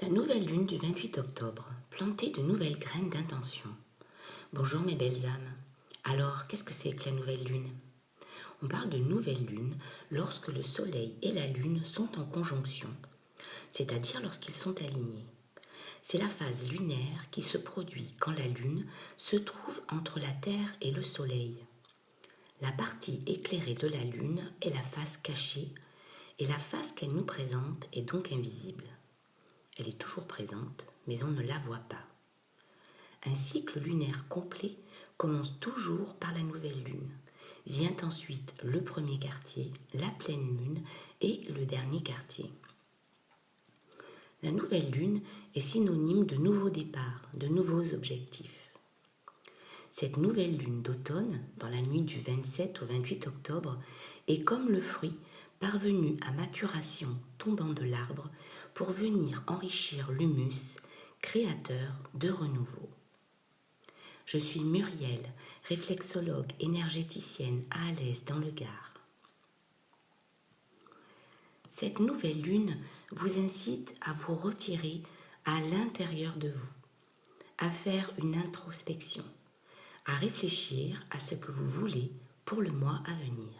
La nouvelle lune du 28 octobre, plantez de nouvelles graines d'intention. Bonjour mes belles âmes. Alors, qu'est-ce que c'est que la nouvelle lune? On parle de nouvelle lune lorsque le soleil et la lune sont en conjonction, c'est-à-dire lorsqu'ils sont alignés. C'est la phase lunaire qui se produit quand la lune se trouve entre la Terre et le soleil. La partie éclairée de la lune est la face cachée et la face qu'elle nous présente est donc invisible. Elle est toujours présente, mais on ne la voit pas. Un cycle lunaire complet commence toujours par la nouvelle lune. Vient ensuite le premier quartier, la pleine lune et le dernier quartier. La nouvelle lune est synonyme de nouveaux départs, de nouveaux objectifs. Cette nouvelle lune d'automne, dans la nuit du 27 au 28 octobre, est comme le fruit parvenu à maturation tombant de l'arbre pour venir enrichir l'humus, créateur de renouveau. Je suis Muriel, réflexologue énergéticienne à Alès dans le Gard. Cette nouvelle lune vous incite à vous retirer à l'intérieur de vous, à faire une introspection, à réfléchir à ce que vous voulez pour le mois à venir.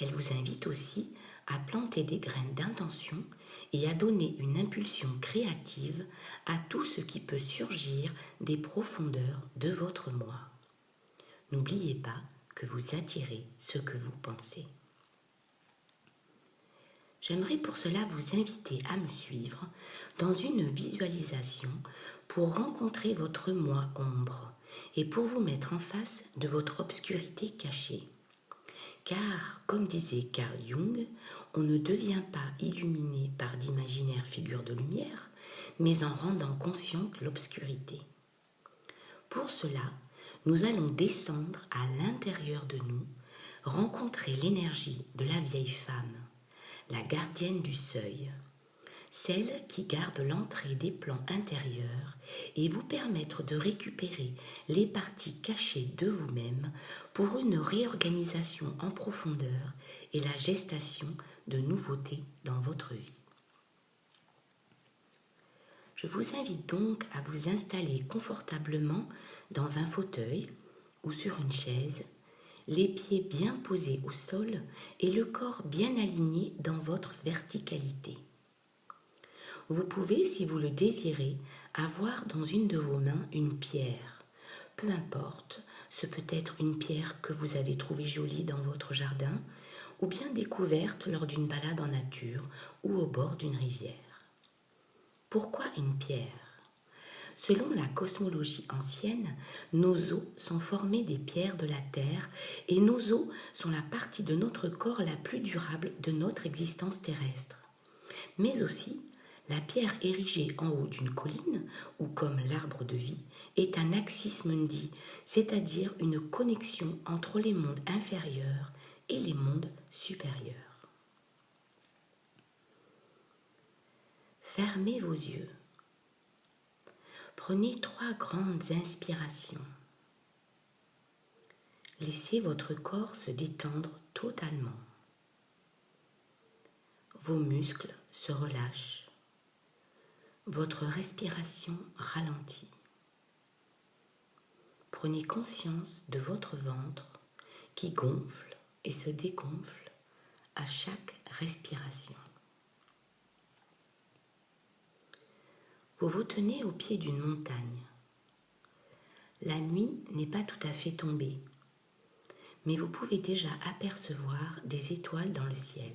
Elle vous invite aussi à planter des graines d'intention et à donner une impulsion créative à tout ce qui peut surgir des profondeurs de votre moi. N'oubliez pas que vous attirez ce que vous pensez. J'aimerais pour cela vous inviter à me suivre dans une visualisation pour rencontrer votre moi ombre et pour vous mettre en face de votre obscurité cachée. Car, comme disait Carl Jung, on ne devient pas illuminé par d'imaginaires figures de lumière, mais en rendant consciente l'obscurité. Pour cela, nous allons descendre à l'intérieur de nous, rencontrer l'énergie de la vieille femme, la gardienne du seuil, celle qui garde l'entrée des plans intérieurs et vous permettre de récupérer les parties cachées de vous-même pour une réorganisation en profondeur et la gestation de nouveautés dans votre vie. Je vous invite donc à vous installer confortablement dans un fauteuil ou sur une chaise, les pieds bien posés au sol et le corps bien aligné dans votre verticalité. Vous pouvez, si vous le désirez, avoir dans une de vos mains une pierre. Peu importe, ce peut être une pierre que vous avez trouvée jolie dans votre jardin ou bien découverte lors d'une balade en nature ou au bord d'une rivière. Pourquoi une pierre ? Selon la cosmologie ancienne, nos os sont formés des pierres de la Terre et nos os sont la partie de notre corps la plus durable de notre existence terrestre. Mais aussi, la pierre érigée en haut d'une colline, ou comme l'arbre de vie, est un axis mundi, c'est-à-dire une connexion entre les mondes inférieurs et les mondes supérieurs. Fermez vos yeux. Prenez 3 grandes inspirations. Laissez votre corps se détendre totalement. Vos muscles se relâchent. Votre respiration ralentit. Prenez conscience de votre ventre qui gonfle et se dégonfle à chaque respiration. Vous vous tenez au pied d'une montagne. La nuit n'est pas tout à fait tombée, mais vous pouvez déjà apercevoir des étoiles dans le ciel.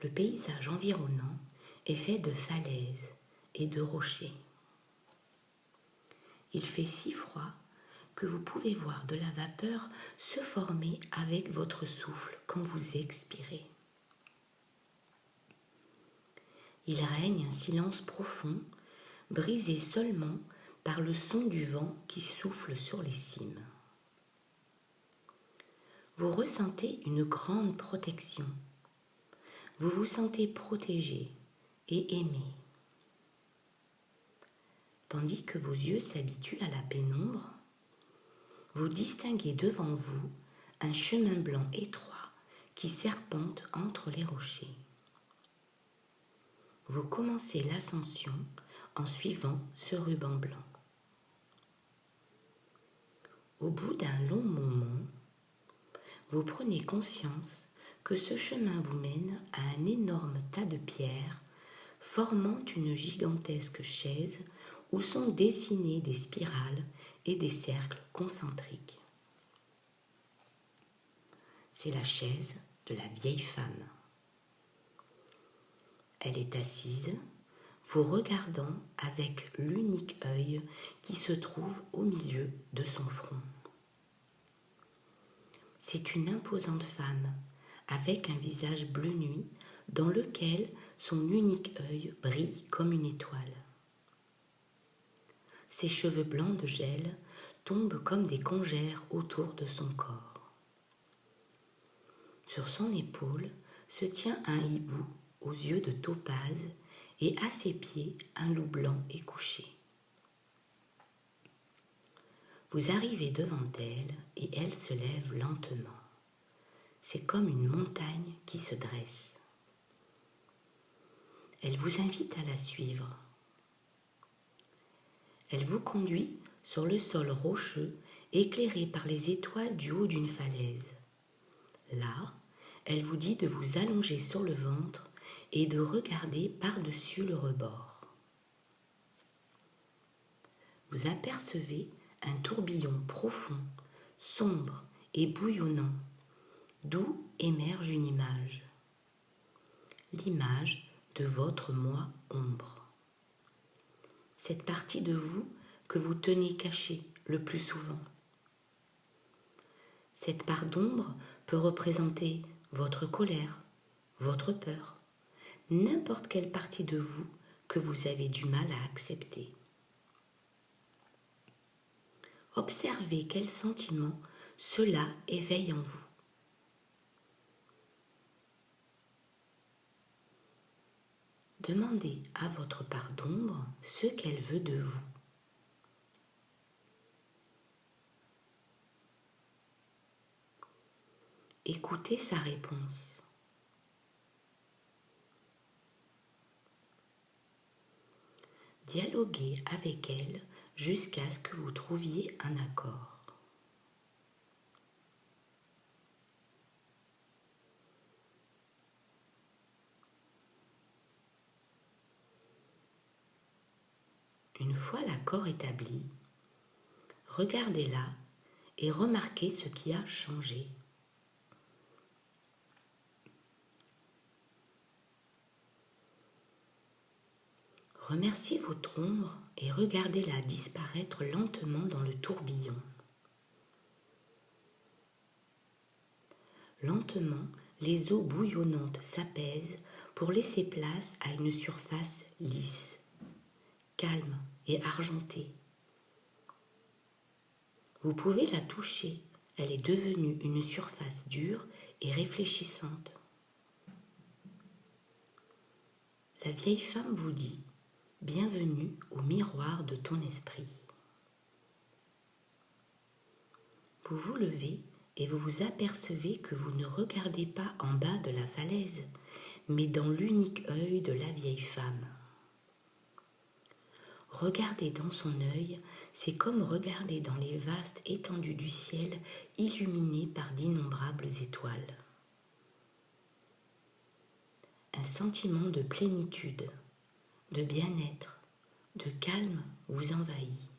Le paysage environnant est fait de falaises et de rochers. Il fait si froid que vous pouvez voir de la vapeur se former avec votre souffle quand vous expirez. Il règne un silence profond, brisé seulement par le son du vent qui souffle sur les cimes. Vous ressentez une grande protection. Vous vous sentez protégé et aimé. Tandis que vos yeux s'habituent à la pénombre, vous distinguez devant vous un chemin blanc étroit qui serpente entre les rochers. vous commencez l'ascension en suivant ce ruban blanc. Au bout d'un long moment, vous prenez conscience que ce chemin vous mène à un énorme tas de pierres formant une gigantesque chaise où sont dessinées des spirales et des cercles concentriques. C'est la chaise de la vieille femme. Elle est assise, vous regardant avec l'unique œil qui se trouve au milieu de son front. C'est une imposante femme avec un visage bleu nuit dans lequel son unique œil brille comme une étoile. Ses cheveux blancs de gel tombent comme des congères autour de son corps. Sur son épaule se tient un hibou aux yeux de topaze et à ses pieds un loup blanc est couché. Vous arrivez devant elle et elle se lève lentement. C'est comme une montagne qui se dresse. Elle vous invite à la suivre. Elle vous conduit sur le sol rocheux éclairé par les étoiles du haut d'une falaise. Là, elle vous dit de vous allonger sur le ventre et de regarder par-dessus le rebord. Vous apercevez un tourbillon profond, sombre et bouillonnant, d'où émerge une image. L'image de votre moi ombre. Cette partie de vous que vous tenez cachée le plus souvent. Cette part d'ombre peut représenter votre colère, votre peur, n'importe quelle partie de vous que vous avez du mal à accepter. Observez quels sentiments cela éveille en vous. Demandez à votre part d'ombre ce qu'elle veut de vous. Écoutez sa réponse. Dialoguez avec elle jusqu'à ce que vous trouviez un accord. Une fois l'accord établi, regardez-la et remarquez ce qui a changé. Remerciez votre ombre et regardez-la disparaître lentement dans le tourbillon. Lentement, les eaux bouillonnantes s'apaisent pour laisser place à une surface lisse, calme et argentée. Vous pouvez la toucher, elle est devenue une surface dure et réfléchissante. La vieille femme vous dit « Bienvenue au miroir de ton esprit ». Vous vous levez et vous vous apercevez que vous ne regardez pas en bas de la falaise, mais dans l'unique œil de la vieille femme. Regarder dans son œil, c'est comme regarder dans les vastes étendues du ciel illuminées par d'innombrables étoiles. Un sentiment de plénitude, de bien-être, de calme vous envahit.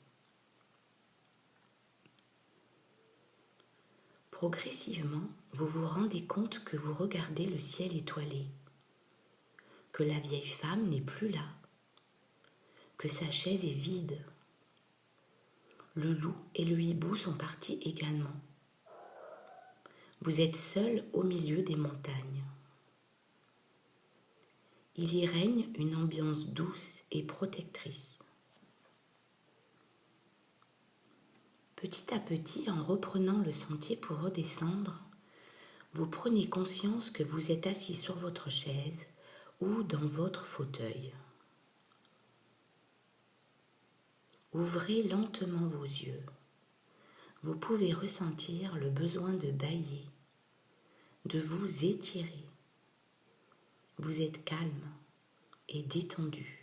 Progressivement, vous vous rendez compte que vous regardez le ciel étoilé, que la vieille femme n'est plus là, que sa chaise est vide. Le loup et le hibou sont partis également. Vous êtes seul au milieu des montagnes. Il y règne une ambiance douce et protectrice. Petit à petit, en reprenant le sentier pour redescendre, vous prenez conscience que vous êtes assis sur votre chaise ou dans votre fauteuil. Ouvrez lentement vos yeux. Vous pouvez ressentir le besoin de bâiller, de vous étirer. Vous êtes calme, et détendu.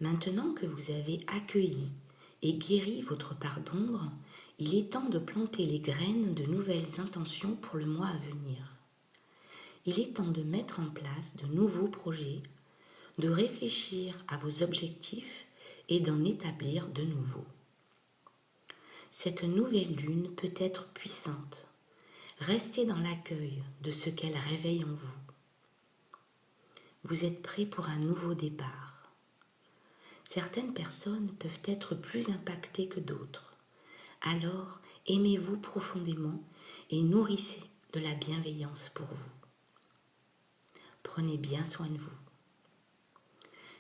Maintenant que vous avez accueilli et guéri votre part d'ombre, il est temps de planter les graines de nouvelles intentions pour le mois à venir. Il est temps de mettre en place de nouveaux projets, de réfléchir à vos objectifs et d'en établir de nouveaux. Cette nouvelle lune peut être puissante. Restez dans l'accueil de ce qu'elle réveille en vous. Vous êtes prêt pour un nouveau départ. Certaines personnes peuvent être plus impactées que d'autres. Alors, aimez-vous profondément et nourrissez de la bienveillance pour vous. Prenez bien soin de vous.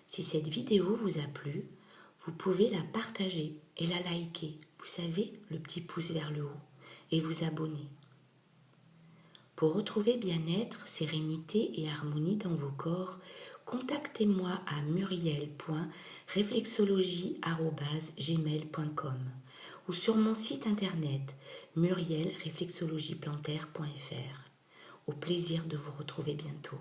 Si cette vidéo vous a plu, vous pouvez la partager et la liker. Vous savez, le petit pouce vers le haut, et vous abonner. Pour retrouver bien-être, sérénité et harmonie dans vos corps, contactez-moi à muriel.réflexologie@gmail.com ou sur mon site internet murielreflexologieplantaire.fr. Au plaisir de vous retrouver bientôt.